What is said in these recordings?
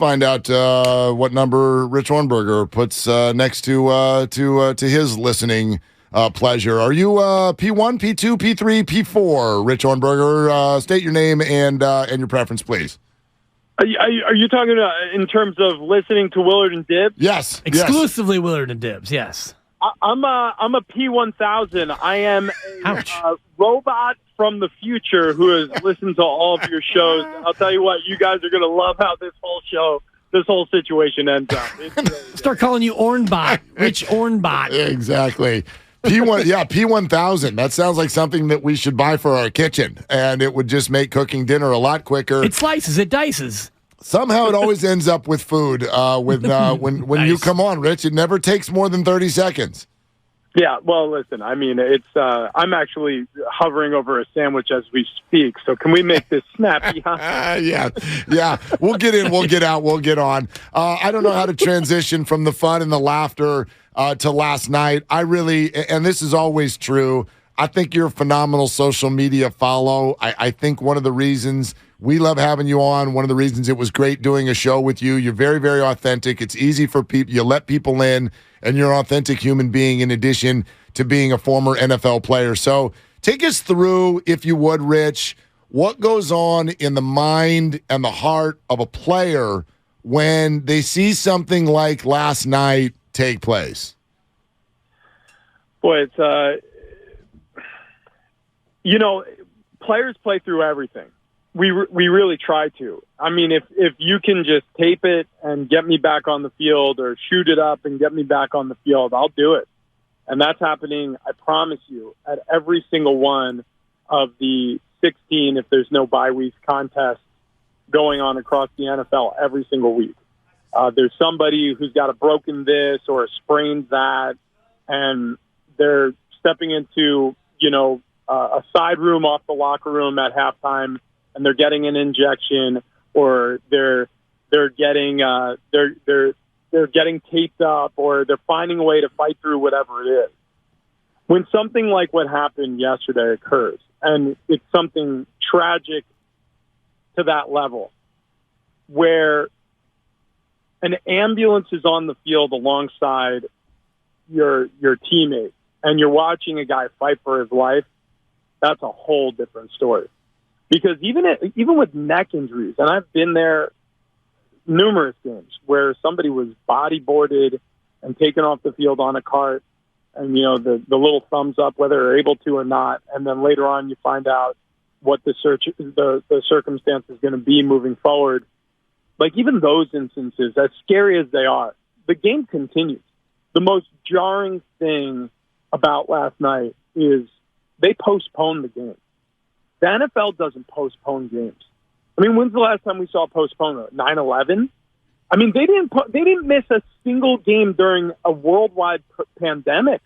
find out what number Rich Ohrnberger puts next to his listening pleasure. Are you P1, P2, P3, P4? Rich Ohrnberger, state your name and your preference, please. Are you talking in terms of listening to Willard and Dibbs? Yes, exclusively Willard and Dibbs. Yes. I'm a P1000. I am a robot from the future who has listened to all of your shows. I'll tell you what, you guys are going to love how this whole situation ends up. Start calling you Ohrnbot, Rich Ohrnbot. Exactly. P1, yeah, P1000. That sounds like something that we should buy for our kitchen, and it would just make cooking dinner a lot quicker. It slices, it dices. Somehow it always ends up with food. When nice. You come on, Rich, it never takes more than 30 seconds. Yeah, well, listen, I mean, it's I'm actually hovering over a sandwich as we speak, so can we make this snappy? Yeah. We'll get in, we'll get out, we'll get on. I don't know how to transition from the fun and the laughter to last night. I really, and this is always true, I think you're a phenomenal social media follow. I think one of the reasons we love having you on, one of the reasons it was great doing a show with you, you're very, very authentic. It's easy for people. You let people in, and you're an authentic human being in addition to being a former NFL player. So take us through, if you would, Rich, what goes on in the mind and the heart of a player when they see something like last night take place? Boy, it's, players play through everything. We really try to. I mean, if you can just tape it and get me back on the field or shoot it up and get me back on the field, I'll do it. And that's happening, I promise you, at every single one of the 16, if there's no bye week, contests going on across the NFL every single week. There's somebody who's got a broken this or a sprained that, and they're stepping into, a side room off the locker room at halftime, and they're getting an injection, or they're getting they're getting taped up, or they're finding a way to fight through whatever it is. When something like what happened yesterday occurs, and it's something tragic to that level, where an ambulance is on the field alongside your teammate, and you're watching a guy fight for his life, that's a whole different story. Because even with neck injuries, and I've been there numerous games where somebody was bodyboarded and taken off the field on a cart, and the little thumbs up whether they're able to or not, and then later on you find out what the circumstance is going to be moving forward. Like, even those instances, as scary as they are, the game continues. The most jarring thing about last night is they postponed the game. The NFL doesn't postpone games. I mean, when's the last time we saw a postponement? 9/11? I mean, they didn't miss a single game during a worldwide pandemic.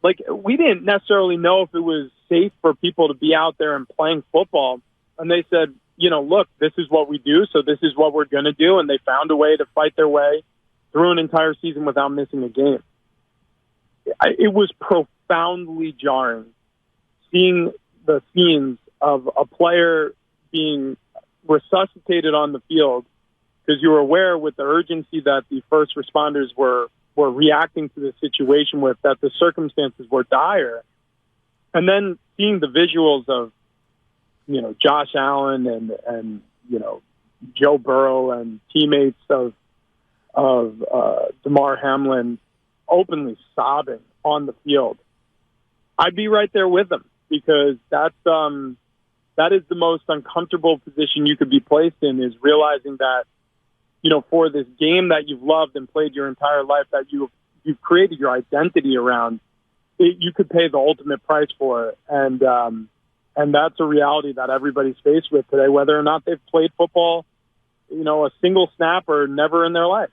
Like, we didn't necessarily know if it was safe for people to be out there and playing football. And they said, look, this is what we do, so this is what we're going to do. And they found a way to fight their way through an entire season without missing a game. It was profoundly jarring seeing the scenes of a player being resuscitated on the field, because you were aware with the urgency that the first responders were reacting to the situation with, that the circumstances were dire. And then seeing the visuals of, Josh Allen and Joe Burrow and teammates of Damar Hamlin openly sobbing on the field, I'd be right there with them, because that is the most uncomfortable position you could be placed in, is realizing that, for this game that you've loved and played your entire life, that you've created your identity around, you could pay the ultimate price for it. And that's a reality that everybody's faced with today, whether or not they've played football, a single snap or never in their life.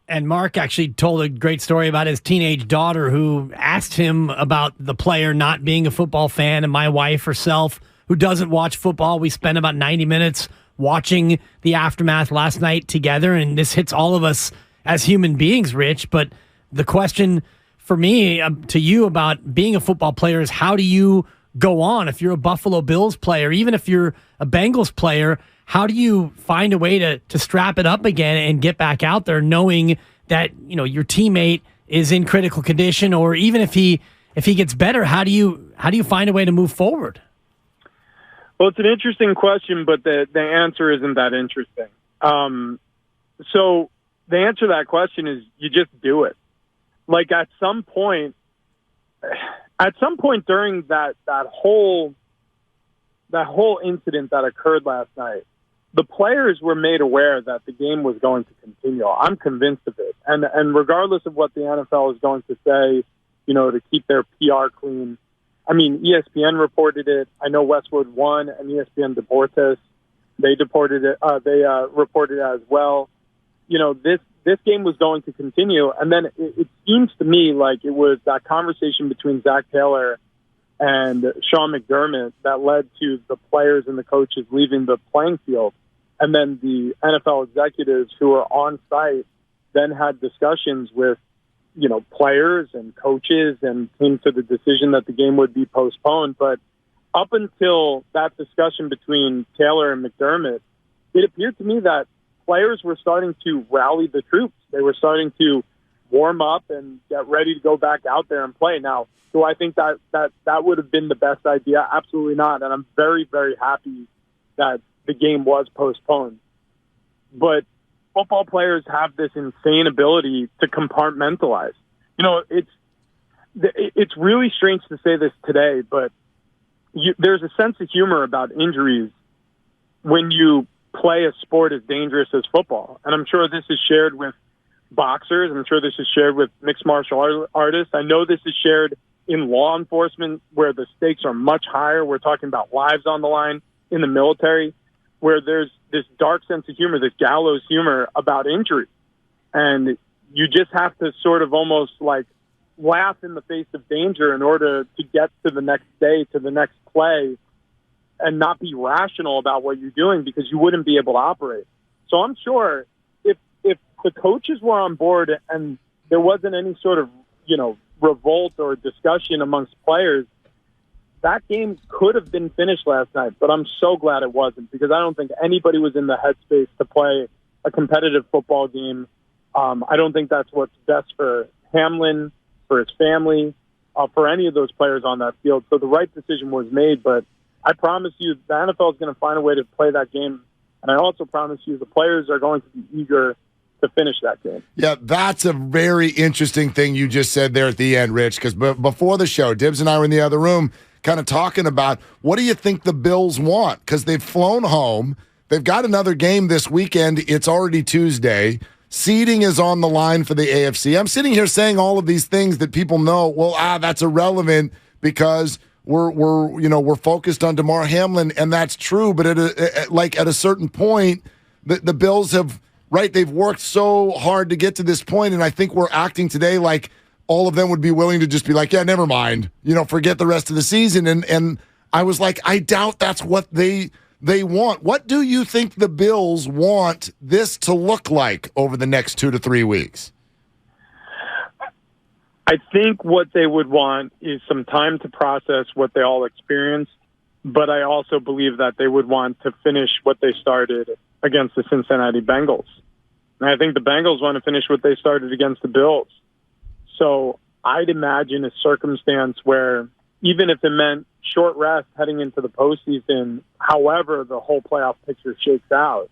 And Mark actually told a great story about his teenage daughter who asked him about the player not being a football fan. And my wife herself, who doesn't watch football, we spent about 90 minutes watching the aftermath last night together. And this hits all of us as human beings, Rich. But the question for me to you about being a football player is, how do you go on if you're a Buffalo Bills player, even if you're a Bengals player? how do you find a way to strap it up again and get back out there knowing that, your teammate is in critical condition, or even if he gets better, how do you find a way to move forward? Well, it's an interesting question, but the answer isn't that interesting. So the answer to that question is you just do it. Like at some point during that whole incident that occurred last night, the players were made aware that the game was going to continue. I'm convinced of it. And regardless of what the NFL is going to say, to keep their PR clean, I mean, ESPN reported it. I know Westwood One and ESPN Deportes, they reported it as well. This game was going to continue. And then it seems to me like it was that conversation between Zach Taylor and Sean McDermott that led to the players and the coaches leaving the playing field. And then the NFL executives who were on site then had discussions with, players and coaches and came to the decision that the game would be postponed. But up until that discussion between Taylor and McDermott, it appeared to me that players were starting to rally the troops. They were starting to warm up and get ready to go back out there and play. Now, do I think that would have been the best idea? Absolutely not. And I'm very, very happy that the game was postponed. But football players have this insane ability to compartmentalize. It's really strange to say this today, but there's a sense of humor about injuries when you play a sport as dangerous as football. And I'm sure this is shared with boxers. I'm sure this is shared with mixed martial artists. I know this is shared in law enforcement where the stakes are much higher. We're talking about lives on the line. In the military, where there's this dark sense of humor, this gallows humor about injury. And you just have to sort of almost like laugh in the face of danger in order to get to the next day, to the next play, and not be rational about what you're doing because you wouldn't be able to operate. So I'm sure if the coaches were on board and there wasn't any sort of, revolt or discussion amongst players, that game could have been finished last night, but I'm so glad it wasn't because I don't think anybody was in the headspace to play a competitive football game. I don't think that's what's best for Hamlin, for his family, for any of those players on that field. So the right decision was made, but I promise you the NFL is going to find a way to play that game, and I also promise you the players are going to be eager to finish that game. Yeah, that's a very interesting thing you just said there at the end, Rich, because before the show, Dibbs and I were in the other room kind of talking about what do you think the Bills want? Because they've flown home. They've got another game this weekend. It's already Tuesday. Seeding is on the line for the AFC. I'm sitting here saying all of these things that people know, well, that's irrelevant because we're focused on Damar Hamlin, and that's true. But at a certain point, the Bills have, right, they've worked so hard to get to this point, and I think we're acting today like all of them would be willing to just be like, yeah, never mind, forget the rest of the season. And I was like, I doubt that's what they want. What do you think the Bills want this to look like over the next 2 to 3 weeks? I think what they would want is some time to process what they all experienced, but I also believe that they would want to finish what they started against the Cincinnati Bengals. And I think the Bengals want to finish what they started against the Bills. So I'd imagine a circumstance where even if it meant short rest heading into the postseason, however the whole playoff picture shakes out,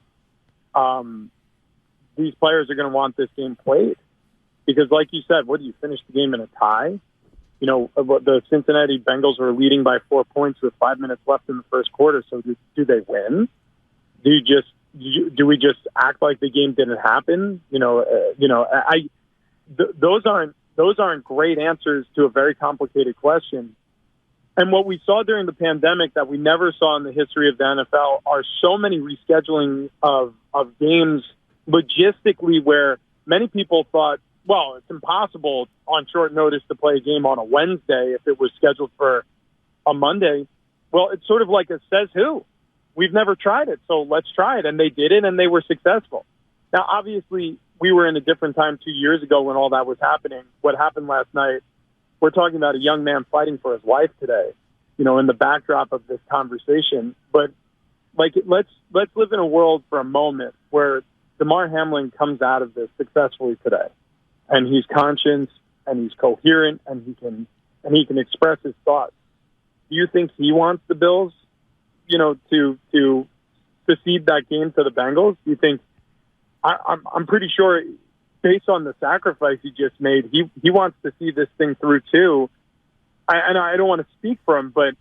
these players are going to want this game played. Because like you said, what do you finish the game in a tie? The Cincinnati Bengals were leading by 4 points with 5 minutes left in the first quarter. So do they win? Do we just act like the game didn't happen? Those aren't great answers to a very complicated question. And what we saw during the pandemic that we never saw in the history of the NFL are so many rescheduling of games logistically where many people thought, well, it's impossible on short notice to play a game on a Wednesday if it was scheduled for a Monday. Well, it's sort of like a says who. We've never tried it, so let's try it. And they did it, and they were successful. Now, obviously, we were in a different time 2 years ago when all that was happening. What happened last night, we're talking about a young man fighting for his life today, in the backdrop of this conversation. But like let's live in a world for a moment where Damar Hamlin comes out of this successfully today, and he's conscious and he's coherent and he can express his thoughts. Do you think he wants the Bills, to cede that game to the Bengals? Do you think? I'm pretty sure, based on the sacrifice he just made, he wants to see this thing through too. I don't want to speak for him, but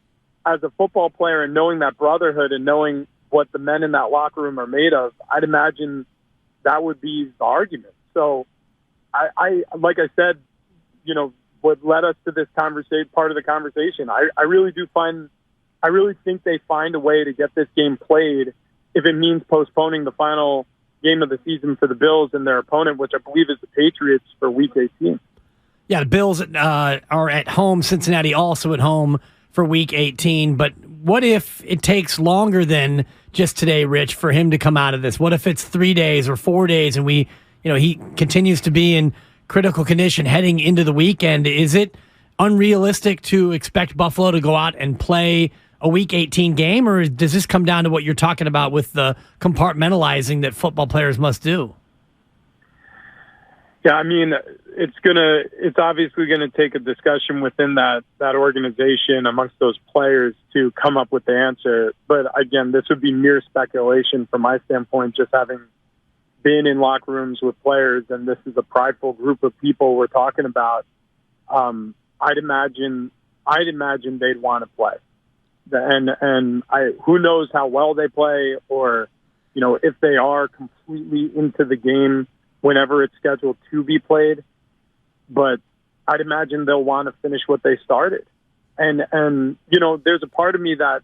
as a football player and knowing that brotherhood and knowing what the men in that locker room are made of, I'd imagine that would be the argument. So, I like I said, what led us to this part of the conversation. I really think they find a way to get this game played if it means postponing the final game of the season for the Bills and their opponent, which I believe is the Patriots, for Week 18. Yeah, the Bills are at home. Cincinnati also at home for Week 18. But what if it takes longer than just today, Rich, for him to come out of this? What if it's 3 days or 4 days and he continues to be in critical condition heading into the weekend? Is it unrealistic to expect Buffalo to go out and play a Week 18 game, or does this come down to what you're talking about with the compartmentalizing that football players must do? Yeah, I mean, it's obviously gonna take a discussion within that organization amongst those players to come up with the answer. But again, this would be mere speculation from my standpoint, just having been in locker rooms with players, and this is a prideful group of people we're talking about. I'd imagine they'd want to play. And who knows how well they play, or if they are completely into the game whenever it's scheduled to be played. But I'd imagine they'll want to finish what they started. And there's a part of me that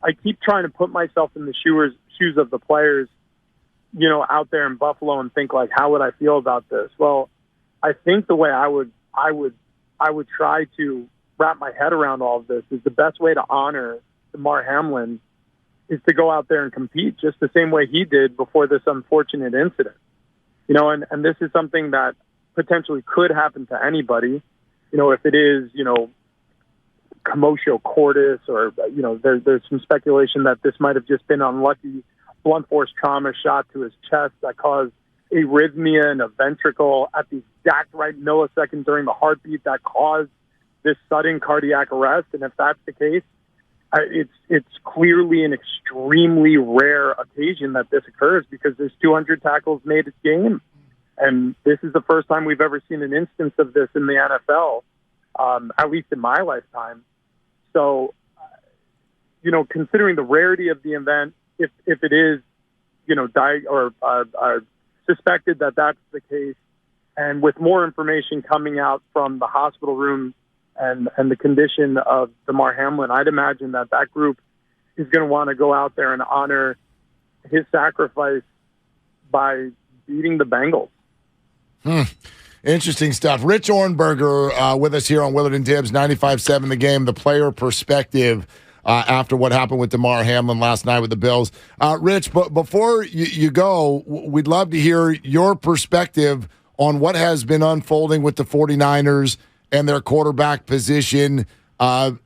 I keep trying to put myself in the shoes of the players, out there in Buffalo, and think, like, how would I feel about this? Well, I think the way I would try to wrap my head around all of this is the best way to honor Damar Hamlin is to go out there and compete just the same way he did before this unfortunate incident. And this is something that potentially could happen to anybody, if it is, commotio cordis, or, there's some speculation that this might have just been unlucky blunt force trauma shot to his chest that caused arrhythmia in a ventricle at the exact right millisecond during the heartbeat that caused this sudden cardiac arrest. And if that's the case, it's clearly an extremely rare occasion that this occurs, because there's 200 tackles made a game. And this is the first time we've ever seen an instance of this in the NFL, at least in my lifetime. So, considering the rarity of the event, if it is, suspected that that's the case, and with more information coming out from the hospital room and the condition of Damar Hamlin, I'd imagine that group is going to want to go out there and honor his sacrifice by beating the Bengals. Interesting stuff. Rich Ohrnberger with us here on Willard and Dibbs, 95.7 The Game, the player perspective after what happened with Damar Hamlin last night with the Bills. Rich, but before you go, we'd love to hear your perspective on what has been unfolding with the 49ers and their quarterback position. Do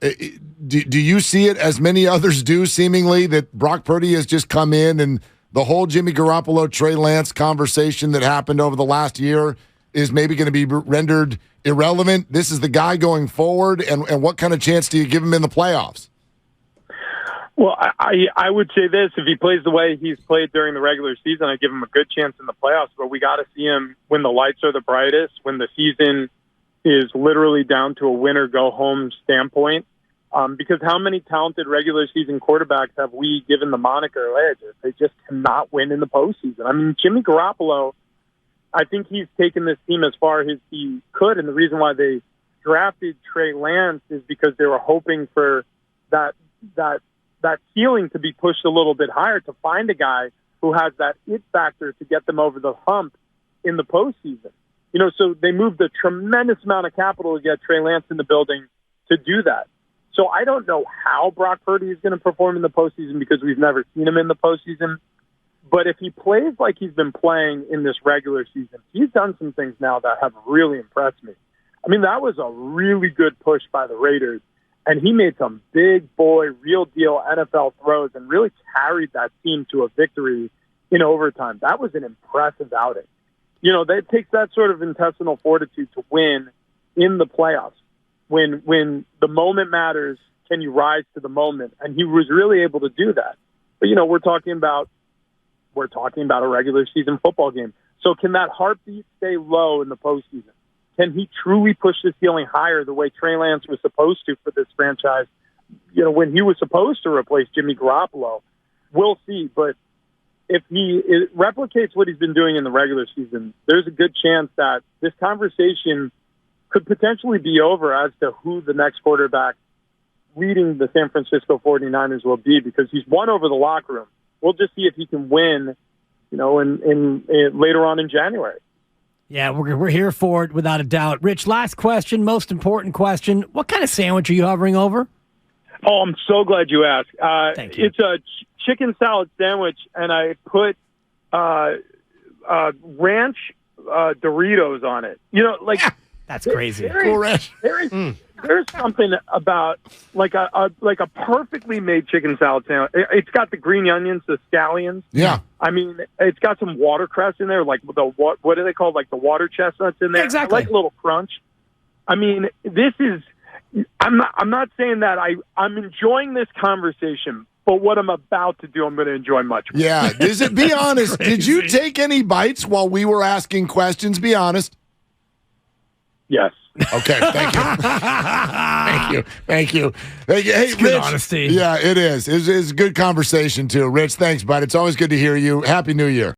you see it as many others do, seemingly, that Brock Purdy has just come in and the whole Jimmy Garoppolo, Trey Lance conversation that happened over the last year is maybe going to be rendered irrelevant? This is the guy going forward, and what kind of chance do you give him in the playoffs? Well, I would say this. If he plays the way he's played during the regular season, I give him a good chance in the playoffs. But we got to see him when the lights are the brightest, when the season is literally down to a win-or-go-home standpoint. Because how many talented regular season quarterbacks have we given the moniker, they just cannot win in the postseason? I mean, Jimmy Garoppolo, I think he's taken this team as far as he could. And the reason why they drafted Trey Lance is because they were hoping for that ceiling to be pushed a little bit higher, to find a guy who has that it factor to get them over the hump in the postseason. So they moved a tremendous amount of capital to get Trey Lance in the building to do that. So I don't know how Brock Purdy is going to perform in the postseason, because we've never seen him in the postseason. But if he plays like he's been playing in this regular season, he's done some things now that have really impressed me. I mean, that was a really good push by the Raiders. And he made some big boy, real deal NFL throws and really carried that team to a victory in overtime. That was an impressive outing. You know, that takes that sort of intestinal fortitude to win in the playoffs. When the moment matters, can you rise to the moment? And he was really able to do that. But, you know, we're talking about a regular season football game. So can that heartbeat stay low in the postseason? Can he truly push the ceiling higher the way Trey Lance was supposed to for this franchise, you know, when he was supposed to replace Jimmy Garoppolo? We'll see. But if he replicates what he's been doing in the regular season, there's a good chance that this conversation could potentially be over as to who the next quarterback leading the San Francisco 49ers will be, because he's won over the locker room. We'll just see if he can win, you know, in later on in January. Yeah, we're here for it without a doubt. Rich, last question, most important question. What kind of sandwich are you hovering over? Oh, I'm so glad you asked. Thank you. It's a chicken salad sandwich, and I put ranch Doritos on it. You know, like that's crazy. There's something about like a perfectly made chicken salad sandwich. It's got the green onions, the scallions. Yeah. I mean, it's got some watercress in there, like what are they called? Like the water chestnuts in there. Exactly. I like a little crunch. I mean, this is. I'm not saying that I'm enjoying this conversation, but what I'm about to do, I'm going to enjoy much more. Yeah. Be honest. Did you take any bites while we were asking questions? Be honest. Yes. Okay, thank you. Thank you. Hey, it's good Rich. honesty. Yeah, it is. It's a good conversation, too. Rich, thanks, bud. It's always good to hear you. Happy New Year.